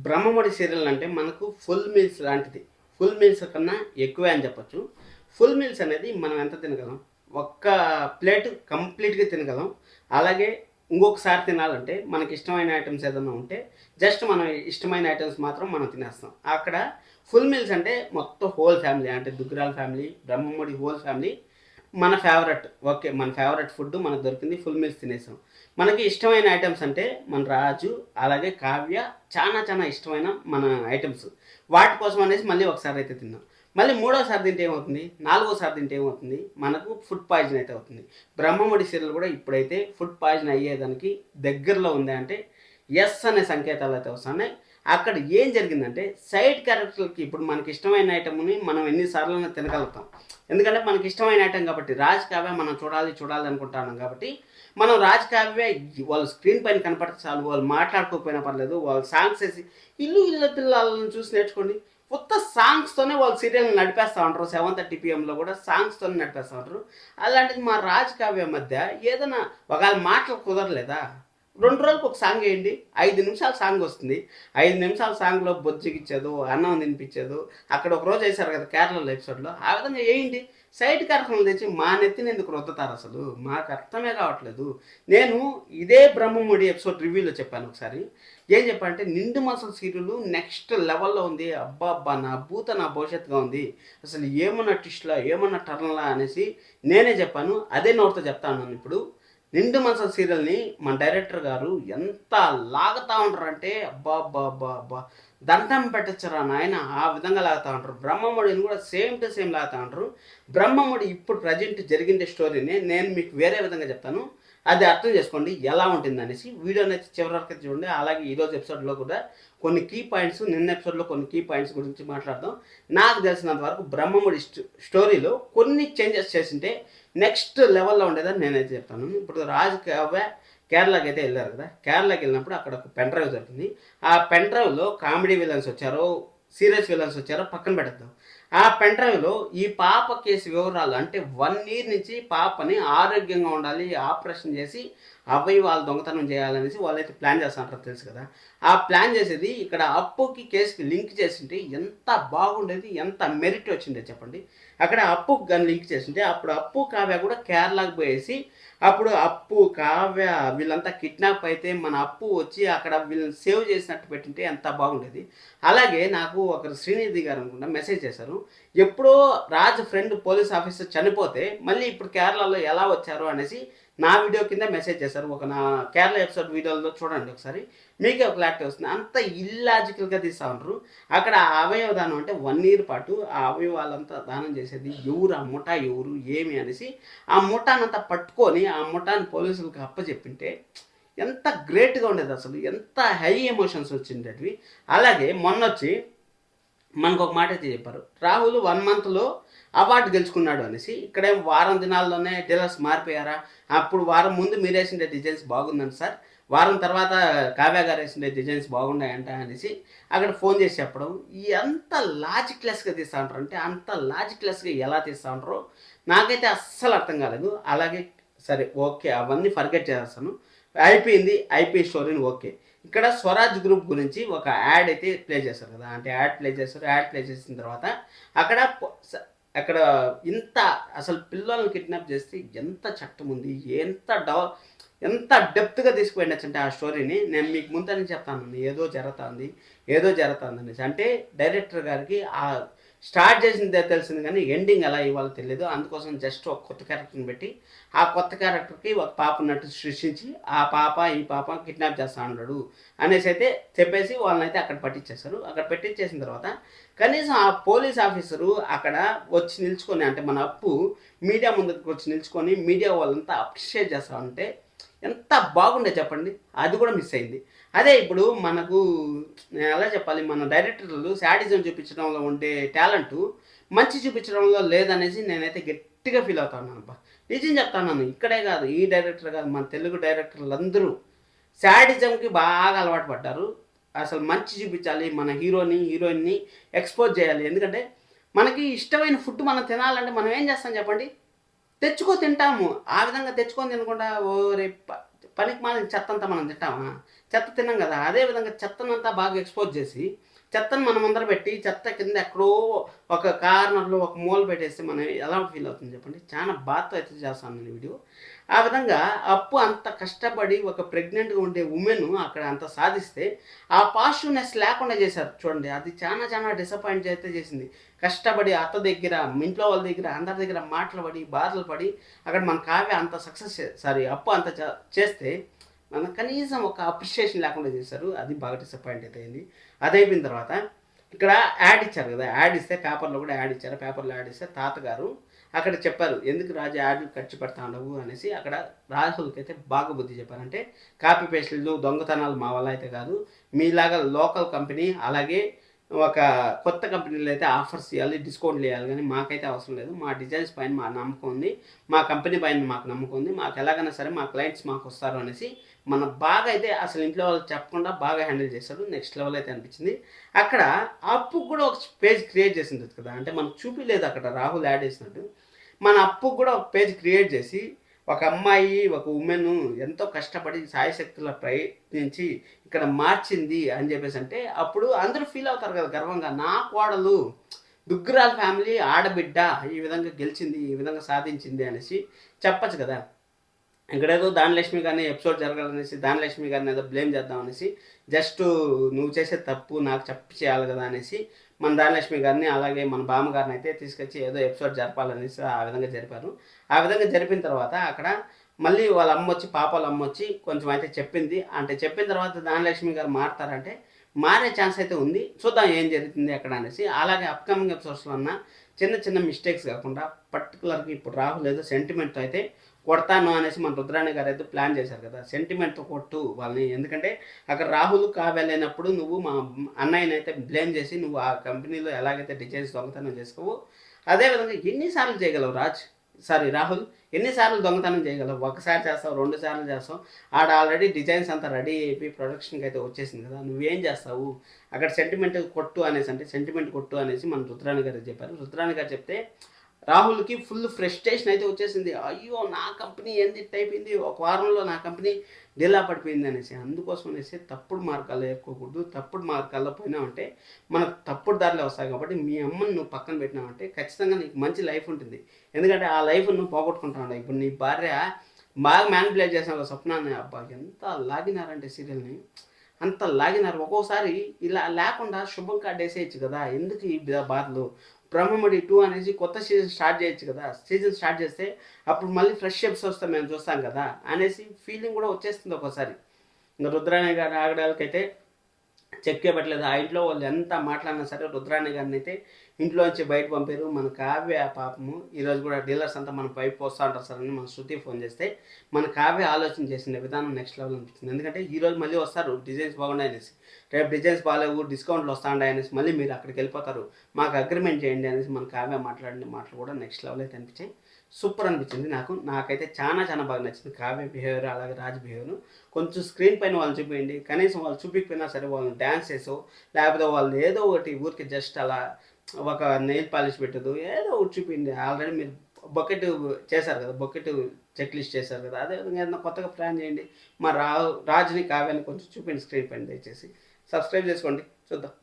Brahmamudi serial అంటే మనకు full meals లాంటిది. ఫుల్ మీల్స్ కన్నా ఎక్కువే అని చెప్పొచ్చు. ఫుల్ మీల్స్ అనేది మనం ఎంత తినగలం? ఒక్క ప్లేట్ కంప్లీట్‌గా తినగలం. అలాగే ఇంకొకసారి తినాలంటే మనకిష్టమైన ఐటెమ్స్ ఏదన్నా ఉంటే జస్ట్ మనం ఇష్టమైన ఐటెమ్స్ మాత్రం మనం తినేస్తాం. అక్కడ ఫుల్ మీల్స్ అంటే మొత్తం హోల్ ఫ్యామిలీ అంటే Duggirala family, Brahmamudi whole family మన ఫేవరెట్. ఓకే. మన ఫేవరెట్ ఫుడ్ మనకు దొరికింది. ఫుల్ మీల్స్ తినేసాం. మనకి ఇష్టమైన ఐటెమ్స్ అంటే మన రాజు, అలాగే కావ్య చానా చానా ఇష్టమైన మన ఐటెమ్స్. వాటి కోసం అనేసి మళ్ళీ ఒకసారి అయితే తిన్నాం. మళ్ళీ మూడోసారి తింటే ఏమవుతుంది? నాలుగోసారి తింటే ఏమవుతుంది? మనకు ఫుడ్ పాయిజన్ అయితే అవుతుంది. బ్రహ్మముడి సీరియల్ కూడా ఇప్పుడైతే ఫుడ్ పాయిజన్ అయ్యేదానికి దగ్గరలో ఉంది అంటే యెస్ అనే సంకేతాలు అయితే వస్తున్నాయి. అక్కడ ఏం జరిగిందంటే సైడ్ క్యారెక్టర్‌లకి ఇప్పుడు మనకి ఇష్టమైన ఐటెమ్‌ని మనం ఎన్ని సార్లైనా తినగలుగుతాం. ఎందుకంటే మనకి ఇష్టమైన ఐటెమ్ కాబట్టి. రాజ్ కావ్య మనం చూడాలి, చూడాలి అనుకుంటున్నాం కాబట్టి మనం రాజ్ కావ్య వాళ్ళు స్క్రీన్ పైన కనపడితే చాలు. వాళ్ళు మాట్లాడుకోకపోయినా పర్లేదు. వాళ్ళు సాంగ్స్ ఏసి ఇల్లు ఇళ్ళ పిల్లలని చూసి నేర్చుకోండి. ఉత్త సాంగ్స్‌తోనే వాళ్ళు సీరియల్‌ని నడిపేస్తా ఉంటారు. 7:30 పీఎంలో కూడా సాంగ్స్‌తోనే నడిపేస్తా ఉంటారు. అలాంటిది మా రాజ్ కావ్య మధ్య ఏదైనా ఒకవేళ మాటలు కుదరలేదా? 2 రోజులకు ఒక సాంగ్ ఎయండి. 5 నిమిషాల సాంగ్ వస్తుంది. 5 నిమిషాల సాంగ్‌లో బొజ్జగిచ్చేదో, అన్నం తినిపిచ్చేదో, అక్కడ ఒక రోజు ఏశారు కదా! కేరళలో ఎపిసోడ్‌లో. ఆ విధంగా ఏయండి. సైడ్ క్యారెక్టర్‌లను తెచ్చి మా నెత్తిన ఎందుకు రుద్దుతారసలు? మాకు అర్థమే కావట్లేదు. నేను ఇదే బ్రహ్మముడి ఎపిసోడ్ రివ్యూలో చెప్పాను ఒకసారి. ఏం చెప్పానంటే నిండు మనసుల సీరియల్ నెక్స్ట్ లెవెల్‌లో ఉంది. అబ్బబ్బా! నా భూత నా భవిష్యత్తుగా ఉంది. అసలు ఏమన్నా ట్విస్ట్‌లా, ఏమన్నా టర్న్‌లా అనేసి నేనే చెప్పాను. అదే నోటితో చెప్తా ఉన్నాను ఇప్పుడు. నిండు మనసుల సీరియల్‌ని మన డైరెక్టర్ గారు ఎంత లాగుతా ఉంటారంటే అబ్బబ్బబ్బబ్బా! దండం పెట్టొచ్చురా నాయన! ఆ విధంగా లాగుతా ఉంటారు. బ్రహ్మముడిని కూడా సేమ్ టు సేమ్ లాగుతా ఉంటారు. బ్రహ్మముడి ఇప్పుడు ప్రెజెంట్ జరిగిండే స్టోరీని నేను మీకు వేరే విధంగా చెప్తాను. అది అర్థం చేసుకోండి ఎలా ఉంటుందనేసి. వీడియోనైతే చివరి వరకు అయితే చూడండి. అలాగే ఈరోజు ఎపిసోడ్‌లో కూడా కొన్ని కీ పాయింట్స్ నిన్న ఎపిసోడ్‌లో కొన్ని కీ పాయింట్స్ గురించి మాట్లాడదాం. నాకు తెలిసినంత వరకు బ్రహ్మముడి స్టోరీలో కొన్ని చేంజెస్ చేసుంటే నెక్స్ట్ లెవెల్‌లో ఉండేదని నేనైతే చెప్తాను. ఇప్పుడు రాజ్ కావ్య కేరళకి అయితే ఎళ్లారు కదా! కేరళకి వెళ్ళినప్పుడు అక్కడ ఒక పెన్ డ్రైవ్ దొరికింది. ఆ పెన్ డ్రైవ్‌లో కామెడీ విలన్స్ వచ్చారో, సీరియస్ విలన్స్ వచ్చారో పక్కన పెట్టేద్దాం. ఆ పెన్ డ్రైవ్‌లో ఈ పాప కేసు వివరాలు అంటే 1 ఇయర్ నుంచి పాపని ఆరోగ్యంగా ఉండాలి, ఆపరేషన్ చేసి అవయవాలు దొంగతనం చేయాలనేసి వాళ్ళైతే ప్లాన్ చేస్తాంటారో తెలుసు కదా! ఆ ప్లాన్ చేసేది ఇక్కడ అప్పుకి కేస్‌కి లింక్ చేసుంటే ఎంత బాగుండేది, ఎంత మెరిట్ వచ్చిండేది చెప్పండి. అక్కడ అప్పుకి గాని లింక్ చేసుంటే అప్పుడు అప్పు, కావ్య కూడా కేరళకి పోయేసి అప్పుడు అప్పు, కావ్య వీళ్ళంతా కిడ్నాప్ అయితే మన అప్పు వచ్చి అక్కడ వీళ్ళని సేవ్ చేసినట్టు పెట్టింటే ఎంత బాగుండేది. అలాగే నాకు ఒకరు శ్రీనిధి గారు అనుకుంటా మెసేజ్ చేశారు. ఎప్పుడో రాజు ఫ్రెండ్ పోలీస్ ఆఫీసర్ చనిపోతే మళ్ళీ ఇప్పుడు కేరళలో ఎలా వచ్చారు అనేసి నా వీడియో కింద మెసేజ్ చేశారు. ఒక నా కేరళ ఎపిసోడ్ వీడియోలో చూడండి ఒకసారి. మీకే ఒక క్లారిటీ వస్తుంది. అంత ఇల్లాజికల్‌గా తీస్తా ఉంటారు. అక్కడ ఆ అవయవ దానం అంటే 1 ఇయర్ పాటు ఆ అవయవాలంతా దానం చేసేది ఎవరు? ఆ ముఠా ఎవరు? ఏమి అనేసి ఆ ముఠానంతా పట్టుకొని ఆ ముఠాని పోలీసులకి అప్పచెప్పింటే ఎంత గ్రేట్‌గా ఉండేదసలు. ఎంత హై ఎమోషన్స్ వచ్చిండేటివి. అలాగే మొన్నొచ్చి మనకొక మాట అయితే చెప్పారు. రాహుల్ 1 మంత్‌లో అవార్డ్ గెలుచుకున్నాడు అనేసి. ఇక్కడేమో వారం దినాల్లోనే డీలర్స్ మారిపోయారా? అప్పుడు వారం ముందు మీరేసిండే డిజైన్స్ బాగుందంట సార్. వారం తర్వాత కావ్య గారేసిండే డిజైన్స్ బాగున్నాయంట అనేసి అక్కడ ఫోన్ చేసి చెప్పడం. ఎంత లాజిక్‌లెస్‌గా తీస్తా ఉంటారంటే అంత లాజిక్‌లెస్‌గా ఎలా తీస్తా ఉంటారో నాకైతే అస్సలు అర్థం కాలేదు. అలాగే సరే ఓకే. అవన్నీ ఫర్గెట్ చేసేస్తాను. అయిపోయింది. అయిపోయి స్టోరీని ఓకే. ఇక్కడ స్వరాజ్ గ్రూప్ గురించి ఒక యాడ్ అయితే ప్లే చేశారు కదా! అంటే యాడ్ ప్లే చేశారు. యాడ్ ప్లే చేసిన తర్వాత అక్కడ పొ స అక్కడ ఇంత అసలు పిల్లల్ని కిడ్నాప్ చేస్తే ఎంత చట్టం ఉంది? ఎంత డెప్త్‌గా తీసుకుపోయిండొచ్చంటే ఆ స్టోరీని నేను మీకు ముందు నుంచి చెప్తాను. ఏదో జరుగుతాంది, ఏదో జరుగుతాందనేసి. అంటే డైరెక్టర్ గారికి స్టార్ట్ చేసిందే తెలిసింది కానీ ఎండింగ్ ఎలా ఇవ్వాలో తెలీదు. అందుకోసం జస్ట్ ఒక కొత్త క్యారెక్టర్‌ని పెట్టి, ఆ కొత్త క్యారెక్టర్‌కి ఒక పాపన్నట్టు సృష్టించి, ఆ పాప, ఈ పాప కిడ్నాప్ చేస్తా ఉన్నాడు అనేసైతే చెప్పేసి వాళ్ళనైతే అక్కడ పట్టించేశారు. అక్కడ పెట్టించేసిన తర్వాత కనీసం ఆ పోలీస్ ఆఫీసరు అక్కడ వచ్చి నిల్చుకొని అంటే మన అప్పు మీడియా ముందుకు వచ్చి నిల్చుకొని మీడియా వాళ్ళంతా అప్రిషియేట్ చేస్తా ఉంటే ఎంత బాగుండేది చెప్పండి. అది కూడా మిస్ అయింది. అదే ఇప్పుడు మనకు ఎలా చెప్పాలి మన డైరెక్టర్లు శాడిజం చూపించడంలో ఉండే టాలెంటు మంచి చూపించడంలో లేదనేసి నేనైతే గట్టిగా ఫీల్ అవుతా ఉన్నానబ్బా! నిజం చెప్తాన్నాను. ఇక్కడే కాదు ఈ డైరెక్టర్ కాదు మన తెలుగు డైరెక్టర్లందరూ శాడిజంకి బాగా అలవాటు పడ్డారు. అసలు మంచి చూపించాలి. మన హీరోని, హీరోయిన్‌ని ఎక్స్‌పోజ్ చేయాలి. ఎందుకంటే మనకి ఇష్టమైన ఫుడ్ మనం తినాలంటే మనం ఏం చేస్తాం చెప్పండి? తింటాము. ఆ విధంగా తెచ్చుకొని తినకుండా ఓరి పనికిమాలిన చెత్తంతా మనం తింటామా? చెత్త తిన్నాం కదా, అదేవిధంగా చెత్తనంతా బాగా ఎక్స్పోజ్ చేసి చెత్తను మనం ముందర పెట్టి చెత్త కింద ఎక్కడో ఒక కార్నర్లో ఒక మూల పెట్టేస్తే మనం ఎలా ఫీల్ అవుతుంది చెప్పండి. చాలా బాధతో అయితే చేస్తాను నేను వీడియో. ఆ విధంగా అప్పు అంత కష్టపడి ఒక ప్రెగ్నెంట్గా ఉండే ఉమెన్ అక్కడ అంత సాధిస్తే ఆ పాజిటివ్నెస్ లేకుండా చేశారు చూడండి. అది చాలా చాలా డిసప్పాయింట్ అయితే చేసింది. కష్టపడి అత్త దగ్గర, ఇంట్లో వాళ్ళ దగ్గర, అందరి దగ్గర మాటలు పడి బాధలు పడి అక్కడ మన కావ్య అంత సక్సెస్ అప్పు అంత చేస్తే మనం కనీసం ఒక అప్రిషియేషన్ లేకుండా చేశారు. అది బాగా డిసప్పాయింట్ అయితే అయింది. అది అయిపోయిన తర్వాత ఇక్కడ యాడ్ ఇచ్చారు కదా, యాడ్ ఇస్తే పేపర్లో కూడా యాడ్ ఇచ్చారు. పేపర్లో యాడ్ ఇస్తే తాతగారు అక్కడ చెప్పారు, ఎందుకు రాజు యాడ్లు ఖర్చు పెడతా ఉండవు అనేసి. అక్కడ రాహుల్కి అయితే బాగా బుద్ధి చెప్పారంటే కాపీ పేస్టులు దొంగతనాలు మా వల్ల అయితే కాదు, మీలాగా లోకల్ కంపెనీ అలాగే ఒక కొత్త కంపెనీలో అయితే ఆఫర్స్ ఇవ్వాలి, డిస్కౌంట్లు ఇవ్వాలి, కానీ మాకైతే అవసరం లేదు. మా డిజైన్స్ పైన మా నమ్మకం ఉంది, మా కంపెనీ పైన మాకు నమ్మకం ఉంది, మాకు ఎలాగైనా సరే మా క్లయింట్స్ మాకు వస్తారు అనేసి మన బాగా అయితే అసలు ఇంట్లో వాళ్ళకి చెప్పకుండా బాగా హ్యాండిల్ చేశారు. నెక్స్ట్ లెవెల్ అయితే అనిపించింది. అక్కడ అప్పుకు కూడా ఒక పేజ్ క్రియేట్ చేసింది కదా, అంటే మనకు చూపించలేదు అక్కడ రాహుల్ యాడ్ చేసినట్టు. మన అప్పుకు కూడా ఒక పేజ్ క్రియేట్ చేసి ఒక అమ్మాయి ఒక ఉమెన్ ఎంతో కష్టపడి సాయశక్తుల ప్రయత్నించి ఇక్కడ మార్చింది అని చెప్పేసి అంటే అప్పుడు అందరూ ఫీల్ అవుతారు కదా గర్వంగా, నా కోడలు దుగ్గురాల ఫ్యామిలీ ఆడబిడ్డ ఈ విధంగా గెలిచింది, ఈ విధంగా సాధించింది అనేసి చెప్పచ్చు కదా. ఇక్కడేదో దానిలక్ష్మి గారిని ఎపిసోడ్ జరగాలనేసి దానిలక్ష్మి గారిని ఏదో బ్లేమ్ చేద్దాం అనేసి జస్ట్ నువ్వు చేసే తప్పు నాకు చెప్పి చేయాలి కదా అనేసి మన దానిలక్ష్మి గారిని అలాగే మన బామ్మగారిని అయితే తీసుకొచ్చి ఏదో ఎపిసోడ్ జరపాలనేసి ఆ విధంగా జరిపారు. ఆ విధంగా జరిపిన తర్వాత అక్కడ మళ్ళీ వాళ్ళ అమ్మ వచ్చి పాప వాళ్ళ అమ్మ వచ్చి కొంచెం అయితే చెప్పింది. అంటే చెప్పిన తర్వాత దానిలక్ష్మి గారు మారుతారంటే మారే ఛాన్స్ అయితే ఉంది, చూద్దాం ఏం జరుగుతుంది అక్కడ అనేసి. అలాగే అప్కమింగ్ ఎపిసోడ్స్లో ఉన్న చిన్న చిన్న మిస్టేక్స్ కాకుండా పర్టికులర్గా ఇప్పుడు రాహుల్ ఏదో సెంటిమెంట్తో అయితే కొడతాను అనేసి మన రుద్రాణి గారు అయితే ప్లాన్ చేశారు కదా, సెంటిమెంట్తో కొట్టు వాళ్ళని. ఎందుకంటే అక్కడ రాహుల్ వెళ్ళినప్పుడు నువ్వు మా అన్నయ్యని అయితే బ్లేమ్ చేసి నువ్వు ఆ కంపెనీలో ఎలాగైతే డిజైన్స్ దొంగతనం చేసుకోవు, అదేవిధంగా ఎన్నిసార్లు చేయగలవు రాహుల్, ఎన్నిసార్లు దొంగతనం చేయగలవు? ఒకసారి చేస్తావు, 2 సార్లు చేస్తావు, ఆడ ఆల్రెడీ డిజైన్స్ అంతా రెడీ అయిపోయి ప్రొడక్షన్కి అయితే వచ్చేసింది కదా, నువ్వేం చేస్తావు? అక్కడ సెంటిమెంట్ కొట్టు అనేసి అంటే సెంటిమెంట్ కొట్టు అనేసి మన రుద్రాణి గారు చెప్పారు. రుద్రాణి గారు చెప్తే రాహుల్కి ఫుల్ ఫ్రస్ట్రేషన్ అయితే వచ్చేసింది. అయ్యో నా కంపెనీ ఏంది అయిపోయింది, ఒక వారంలో నా కంపెనీ డీలా పడిపోయింది అనేసి. అందుకోసం అనేసి తప్పుడు మార్గాల్లో ఎక్కువకూడదు. తప్పుడు మార్గాల్లో పోయినామంటే మనకు తప్పుడు దారిలో వస్తాయి. కాబట్టి మీ అమ్మని నువ్వు పక్కన పెట్టినావంటే ఖచ్చితంగా నీకు మంచి లైఫ్ ఉంటుంది. ఎందుకంటే ఆ లైఫ్ నువ్వు పోగొట్టుకుంటావు. ఇప్పుడు నీ భార్య బాగా మ్యానిపులేట్ చేసిన స్వప్నాన్ని, అబ్బా ఎంత లాగినారంటే సీరియల్ని, అంత లాగినారు. ఒక్కోసారి ఇలా లేకుండా శుభం కార్డు వేసేయచ్చు కదా, ఎందుకు ఈ బాధలు? బ్రహ్మముడి 2 అనేసి కొత్త సీజన్ స్టార్ట్ చేయొచ్చు కదా, సీజన్ స్టార్ట్ చేస్తే అప్పుడు మళ్ళీ ఫ్రెష్ ఎపిసోడ్స్ మేము చూస్తాం కదా అనేసి ఫీలింగ్ కూడా వచ్చేస్తుంది ఒక్కోసారి. ఇంకా రుద్రాణి గారి ఆగడాలకైతే చెక్కే పెట్టలేదు. ఆ ఇంట్లో వాళ్ళు ఎంత మాట్లాడినా సరే రుద్రాణి గారిని అయితే ఇంట్లోంచి బయట పంపారు. మన కావ్య పాపము ఈరోజు కూడా డీలర్స్ అంతా మన పైపు వస్తూ ఉంటారు సార్ అని మన శృతి ఫోన్ చేస్తే మన కావ్య ఆలోచన చేసిన విధానం నెక్స్ట్ లెవెల్ అనిపించింది. ఎందుకంటే ఈరోజు మళ్ళీ వస్తారు డిజైన్స్ బాగున్నాయి అనేసి, రేపు డిజైన్స్ బాగాలేవు డిస్కౌంట్లు వస్తాయి అనేసి మళ్ళీ మీరు అక్కడికి వెళ్ళిపోతారు, మాకు అగ్రిమెంట్ చేయండి అనేసి మన కావ్య మాట్లాడిన మాటలు కూడా నెక్స్ట్ లెవెల్ అయితే అనిపించాయి. సూపర్ అనిపించింది నాకైతే చాలా చాలా బాగా నచ్చింది కావ్య బిహేవియర్ అలాగే రాజ్ బిహేవియర్. కొంచెం స్క్రీన్ పైన వాళ్ళు చూపించండి, కనీసం వాళ్ళు చూపించకపోయినా సరే వాళ్ళని డ్యాన్స్ చేసో లేకపోతే వాళ్ళు ఏదో ఒకటి ఊరికి జస్ట్ అలా ఒక నెయిల్ పాలిష్ పెట్టదు ఏదో ఒకటి చూపించండి. ఆల్రెడీ మీరు బకెట్ చేశారు కదా, బకెట్ చెక్ లిస్ట్ చేశారు కదా, అదేవిధంగా ఏదైనా కొత్తగా ప్లాన్ చేయండి. మా రాజుని కావ్యాన్ని కొంచెం చూపించండి స్క్రీన్ పైన దయచేసి. సబ్స్క్రైబ్ చేసుకోండి, చూద్దాం.